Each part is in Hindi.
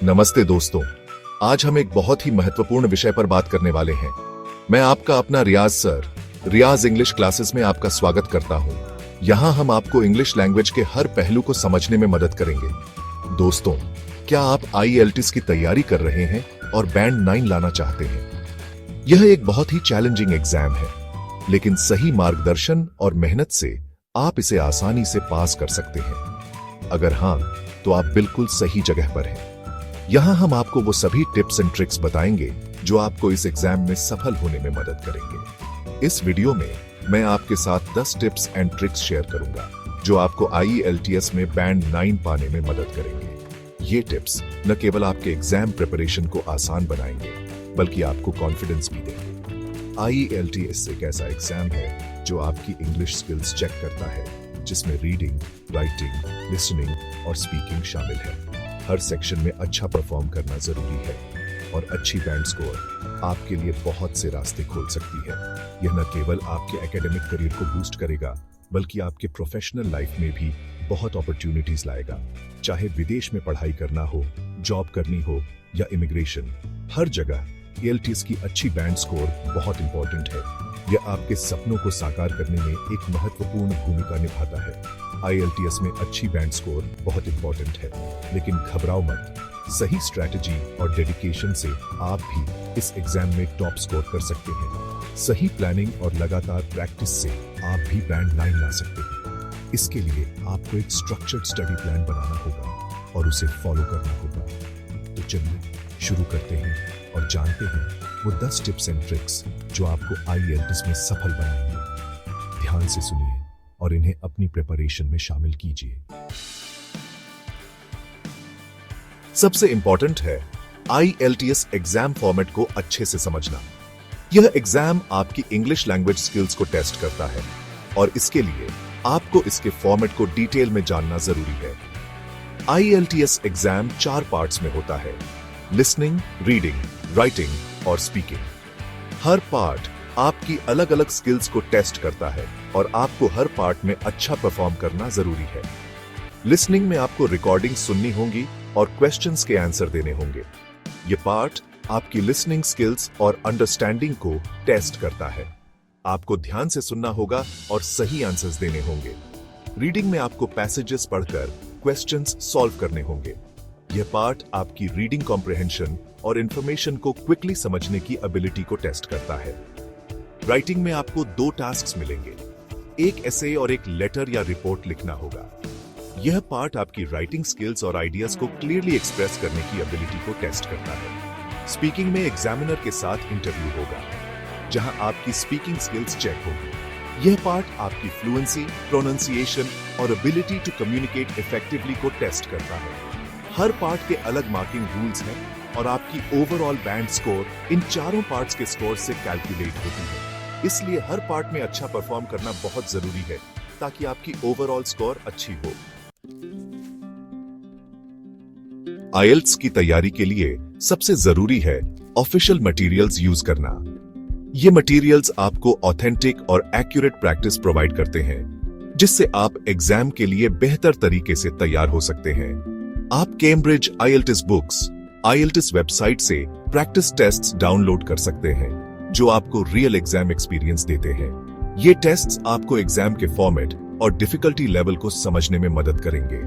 नमस्ते दोस्तों, आज हम एक बहुत ही महत्वपूर्ण विषय पर बात करने वाले हैं। मैं आपका अपना रियाज सर, रियाज इंग्लिश क्लासेस में आपका स्वागत करता हूं। यहां हम आपको इंग्लिश लैंग्वेज के हर पहलू को समझने में मदद करेंगे। दोस्तों, क्या आप IELTS की तैयारी कर रहे हैं और बैंड 9 लाना चाहते हैं? यह एक बहुत ही चैलेंजिंग एग्जाम है, लेकिन सही मार्गदर्शन और मेहनत से आप इसे आसानी से पास कर सकते हैं। अगर हां, तो आप बिल्कुल सही जगह पर हैं। यहां हम आपको वो सभी टिप्स एंड ट्रिक्स बताएंगे जो आपको इस एग्जाम में सफल होने में मदद करेंगे। इस वीडियो में मैं आपके साथ 10 टिप्स एंड ट्रिक्स शेयर करूंगा जो आपको IELTS में बैंड 9 पाने में मदद करेंगे। ये टिप्स न केवल आपके एग्जाम प्रिपरेशन को आसान बनाएंगे, बल्कि आपको कॉन्फिडेंस भी देंगे। IELTS एक ऐसा एग्जाम है जो आपकी इंग्लिश स्किल्स चेक करता है, जिसमें रीडिंग, राइटिंग, लिसनिंग और स्पीकिंग शामिल है। हर सेक्शन में अच्छा परफॉर्म करना जरूरी है और अच्छी बैंड स्कोर आपके लिए बहुत से रास्ते खोल सकती है। यह न केवल आपके एकेडमिक करियर को बूस्ट करेगा, बल्कि आपके प्रोफेशनल लाइफ में भी बहुत अपॉर्चुनिटीज लाएगा। चाहे विदेश में पढ़ाई करना हो, जॉब करनी हो या इमिग्रेशन, हर जगह IELTS की अच्छी बैंड स्कोर बहुत इंपॉर्टेंट है। यह आपके सपनों को साकार करने में एक महत्वपूर्ण भूमिका निभाता है। IELTS में अच्छी बैंड स्कोर बहुत इंपॉर्टेंट है, लेकिन घबराओ मत। सही स्ट्रैटेजी और डेडिकेशन से आप भी इस एग्जाम में टॉप स्कोर कर सकते हैं। सही प्लानिंग और लगातार प्रैक्टिस से आप भी बैंड 9 ला सकते हैं। इसके लिए आपको एक स्ट्रक्चर्ड स्टडी प्लान बनाना होगा और उसे फॉलो करना होगा। तो चलिए शुरू करते हैं और जानते हैं वो 10 टिप्स एंड ट्रिक्स जो आपको IELTS में सफल बनाएंगे। ध्यान से सुनिए और इन्हें अपनी प्रिपरेशन में शामिल कीजिए। सबसे इंपॉर्टेंट है IELTS एग्जाम फॉर्मेट को अच्छे से समझना। यह एग्जाम आपकी इंग्लिश लैंग्वेज स्किल्स को टेस्ट करता है और इसके लिए आपको इसके फॉर्मेट को डिटेल में जानना जरूरी है। IELTS एग्जाम 4 पार्ट्स में होता है: लिसनिंग, रीडिंग, राइटिंग और स्पीकिंग। हर पार्ट आपकी अलग अलग स्किल्स को टेस्ट करता है और आपको हर पार्ट में अच्छा परफॉर्म करना जरूरी है। लिसनिंग में आपको रिकॉर्डिंग सुननी होगी और क्वेश्चंस के आंसर देने होंगे। ये पार्ट आपकी लिसनिंग स्किल्स और अंडरस्टैंडिंग को टेस्ट करता है। आपको ध्यान से सुनना होगा और सही आंसर्स देने होंगे। रीडिंग में आपको पैसेजेस पढ़कर क्वेश्चंस सॉल्व करने होंगे। यह पार्ट आपकी रीडिंग कॉम्प्रिहेंशन और इंफॉर्मेशन को क्विकली समझने की एबिलिटी को टेस्ट करता है। राइटिंग में आपको 2 टास्क्स मिलेंगे, एक एसे और एक लेटर या रिपोर्ट लिखना होगा। यह पार्ट आपकी राइटिंग स्किल्स और आइडियाज को क्लियरली एक्सप्रेस करने की एबिलिटी को टेस्ट करता है। स्पीकिंग में एग्जामिनर के साथ इंटरव्यू होगा, जहां आपकी स्पीकिंग स्किल्स चेक होगी। यह पार्ट आपकी फ्लुएंसी, प्रोनाउंसिएशन और एबिलिटी टू कम्युनिकेट इफेक्टिवली को टेस्ट करता है। हर पार्ट के अलग मार्किंग रूल्स हैं और आपकी ओवरऑल बैंड स्कोर इन चारों पार्ट्स के स्कोर से कैलकुलेट होती है। इसलिए हर पार्ट में अच्छा परफॉर्म करना बहुत जरूरी है ताकि आपकी ओवरऑल स्कोर अच्छी हो। IELTS की तैयारी के लिए सबसे जरूरी है ऑफिशियल मटेरियल्स यूज करना। ये मटेरियल्स आपको ऑथेंटिक और एक्यूरेट प्रैक्टिस प्रोवाइड करते हैं, जिससे आप एग्जाम के लिए बेहतर तरीके से तैयार हो सकते हैं। आप Cambridge IELTS books, IELTS website से प्रैक्टिस टेस्ट्स डाउनलोड कर सकते हैं, जो आपको रियल एग्जाम एक्सपीरियंस देते हैं। ये टेस्ट्स आपको एग्जाम के फॉर्मेट और डिफिकल्टी लेवल को समझने में मदद करेंगे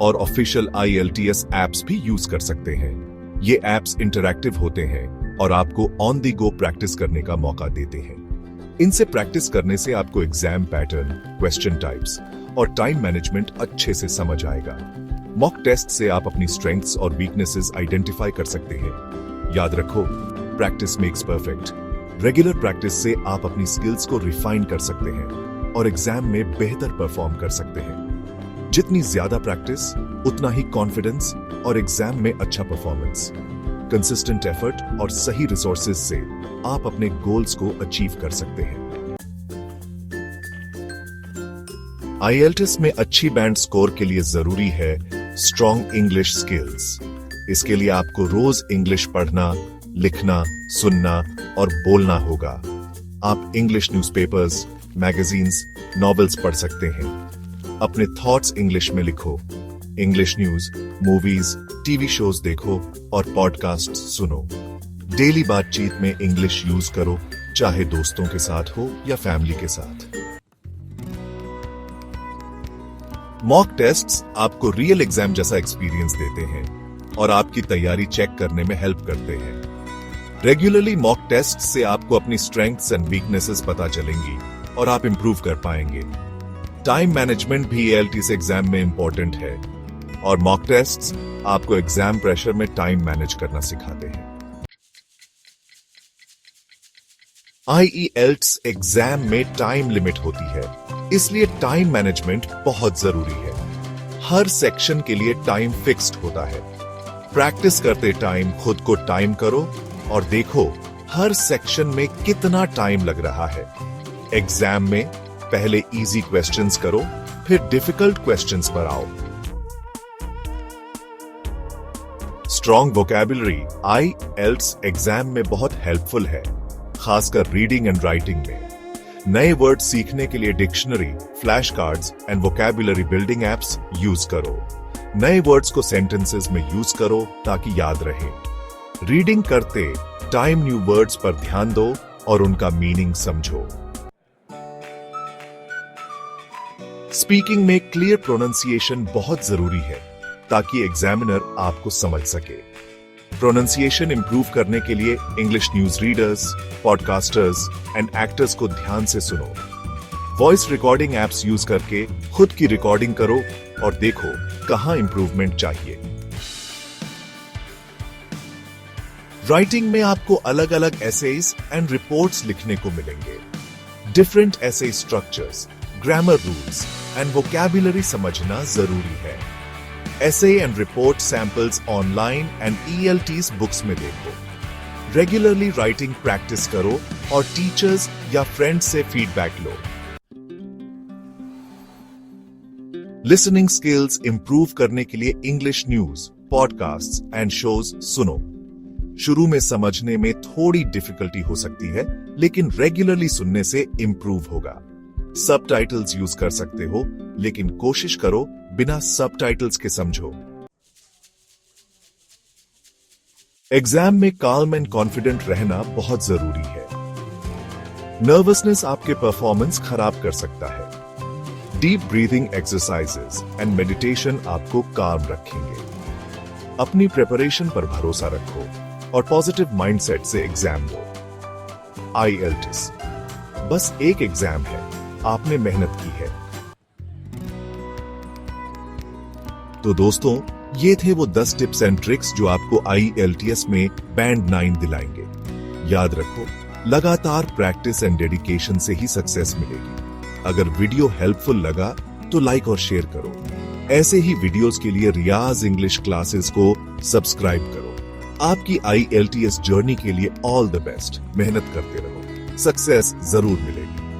और ऑफिशियल IELTS एप्स भी यूज कर सकते हैं। ये एप्स इंटरैक्टिव होते हैं और आपको ऑन द गो प्रैक्टिस करने का मौका देते हैं। इनसे प्रैक्टिस करने से आपको एग्जाम पैटर्न, क्वेश्चन टाइप्स और टाइम मैनेजमेंट अच्छे से समझ आएगा। मॉक टेस्ट से आप अपनी स्ट्रेंथ्स और वीकनेसेस आइडेंटिफाई कर सकते हैं। याद रखो, practice makes perfect. Regular practice से आप अपनी स्किल्स को रिफाइन कर सकते हैं और एग्जाम में बेहतर परफॉर्म कर सकते हैं। जितनी ज्यादा प्रैक्टिस, उतना ही कॉन्फिडेंस और एग्जाम में अच्छा परफॉर्मेंस। कंसिस्टेंट एफर्ट और सही रिसोर्सेज से आप अपने गोल्स को अचीव कर सकते हैं। IELTS में अच्छी बैंड स्कोर के लिए जरूरी है स्ट्रॉन्ग इंग्लिश स्किल्स। इसके लिए आपको रोज इंग्लिश पढ़ना, लिखना, सुनना और बोलना होगा। आप इंग्लिश न्यूज़पेपर्स, मैगजीन्स, नॉवेल्स पढ़ सकते हैं। अपने थॉट्स इंग्लिश में लिखो। English news, movies, TV shows देखो और पॉडकास्ट सुनो। डेली बातचीत में इंग्लिश यूज करो, चाहे दोस्तों के साथ हो या फैमिली के साथ। मॉक टेस्ट्स आपको रियल एग्जाम जैसा एक्सपीरियंस देते हैं और आपकी तैयारी चेक करने में हेल्प करते हैं। रेगुलरली मॉक टेस्ट से आपको अपनी स्ट्रेंथ्स एंड वीकनेसेस पता चलेंगी और आप इंप्रूव कर पाएंगे। टाइम मैनेजमेंट भी ALTS एग्जाम में इंपॉर्टेंट है और मॉक टेस्ट्स आपको एग्जाम प्रेशर में टाइम मैनेज करना सिखाते हैं। IELTS एग्जाम में टाइम लिमिट होती है, इसलिए टाइम मैनेजमेंट बहुत जरूरी है। हर सेक्शन के लिए टाइम फिक्स्ड होता है। प्रैक्टिस करते टाइम खुद को टाइम करो और देखो हर सेक्शन में कितना टाइम लग रहा है। एग्जाम में पहले इजी क्वेश्चंस करो, फिर डिफिकल्ट क्वेश्चंस पर आओ। स्ट्रॉन्ग वोकैबुलरी IELTS एग्जाम में बहुत हेल्पफुल है, खासकर रीडिंग एंड राइटिंग में। नए वर्ड सीखने के लिए dictionary, flash cards and vocabulary building apps use करो। नए वर्ड्स को सेंटेंसेस में यूज करो ताकि याद रहे। रीडिंग करते टाइम न्यू वर्ड्स पर ध्यान दो और उनका मीनिंग समझो। स्पीकिंग में क्लियर प्रोनाउंसिएशन बहुत जरूरी है ताकि एग्जामिनर आपको समझ सके। प्रोनाउंसिएशन इंप्रूव करने के लिए English news readers, podcasters and actors को ध्यान से सुनो। वॉइस रिकॉर्डिंग एप्स यूज करके खुद की रिकॉर्डिंग करो और देखो कहां इंप्रूवमेंट चाहिए। राइटिंग में आपको अलग अलग एसेज एंड रिपोर्ट्स लिखने को मिलेंगे। Different essay structures, grammar rules and vocabulary समझना जरूरी है। Essay and report samples online and ELTS books में देखो। रेगुलरली राइटिंग प्रैक्टिस करो और टीचर्स या फ्रेंड्स से फीडबैक लो। लिसनिंग स्किल्स इंप्रूव करने के लिए English news, podcasts and shows सुनो। शुरू में समझने में थोड़ी डिफिकल्टी हो सकती है, लेकिन रेगुलरली सुनने से इंप्रूव होगा। सबटाइटल्स यूज कर सकते हो, लेकिन कोशिश करो बिना सबटाइटल्स के समझो। एग्जाम में काल्म एंड कॉन्फिडेंट रहना बहुत जरूरी है। नर्वसनेस आपके परफॉर्मेंस खराब कर सकता है। Deep breathing exercises and meditation आपको काम रखेंगे। अपनी प्रिपरेशन पर भरोसा रखो और पॉजिटिव माइंडसेट से एग्जाम दो। IELTS बस एक एग्जाम है, आपने मेहनत की है। तो दोस्तों, ये थे वो 10 टिप्स एंड ट्रिक्स जो आपको IELTS में बैंड 9 दिलाएंगे। याद रखो, लगातार प्रैक्टिस एंड डेडिकेशन से ही सक्सेस मिलेगी। अगर वीडियो हेल्पफुल लगा तो लाइक और शेयर करो। ऐसे ही वीडियोस के लिए रियाज इंग्लिश क्लासेस को सब्सक्राइब करो। आपकी IELTS जर्नी के लिए ऑल द बेस्ट। मेहनत करते रहो, सक्सेस जरूर मिलेगी।